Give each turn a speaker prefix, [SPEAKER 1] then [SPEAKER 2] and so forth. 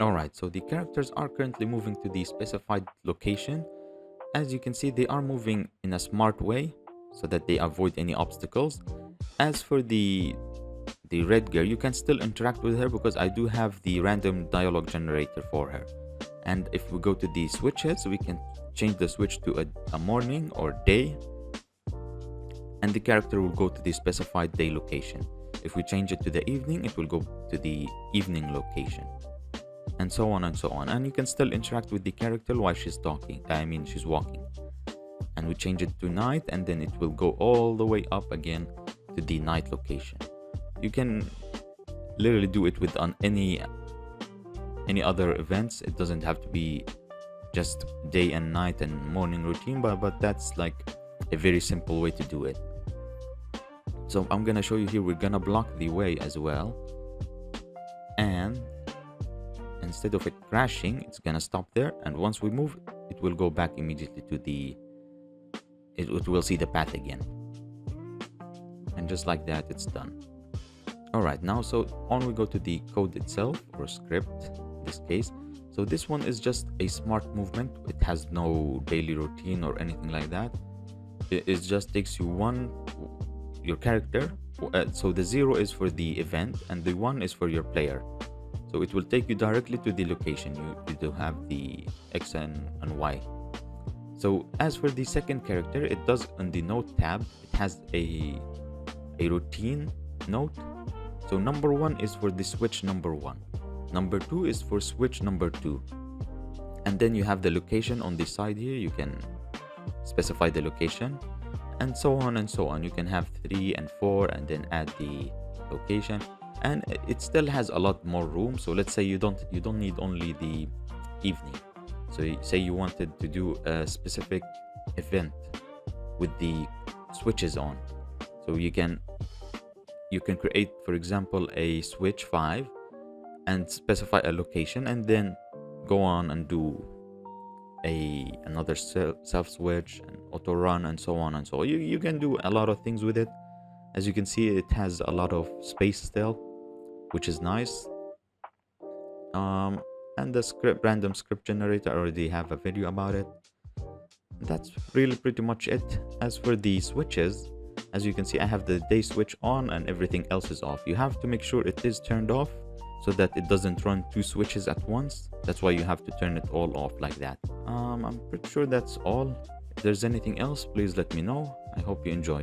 [SPEAKER 1] Alright, so the characters are currently moving to the specified location. As you can see, they are moving in a smart way so that they avoid any obstacles. As for the red girl, you can still interact with her because I do have the random dialogue generator for her. And if we go to the switches, we can change the switch to a morning or day, and the character will go to the specified day location. If we change it to the evening, it will go to the evening location, and so on and so on. And you can still interact with the character while she's talking, she's walking. And we change it to night, and then it will go all the way up again to the night location. You can literally do it with on any other events. It doesn't have to be just day and night and morning routine, but that's like a very simple way to do it. So I'm gonna show you here. We're gonna block the way as well, and instead of it crashing, it's gonna stop there, and once we move, it will go back immediately to it will see the path again, and just like that, it's done. All right, now so on we go to the code itself, or script in this case. So this one is just a smart movement. It has no daily routine or anything like that. It just takes you your character. So the 0 is for the event and the 1 is for your player. So it will take you directly to the location. You do have the X and Y. So as for the second character, it does on the note tab, it has a routine note. So number 1 is for the switch number 1. Number 2 is for switch number 2. And then you have the location on the side here. You can specify the location, and so on and so on. You can have 3 and 4 and then add the location, and it still has a lot more room. So let's say you don't need only the evening. So say you wanted to do a specific event with the switches on. So you can create, for example, a switch 5 and specify a location, and then go on and do another self switch and auto run and so on and so on. You can do a lot of things with it. As you can see, it has a lot of space still, which is nice. And the random script generator, I already have a video about it. That's really pretty much it. As for the switches, as you can see, I have the day switch on and everything else is off. You have to make sure it is turned off so that it doesn't run 2 switches at once. That's why you have to turn it all off like that. I'm pretty sure that's all. If there's anything else, please let me know. I hope you enjoy.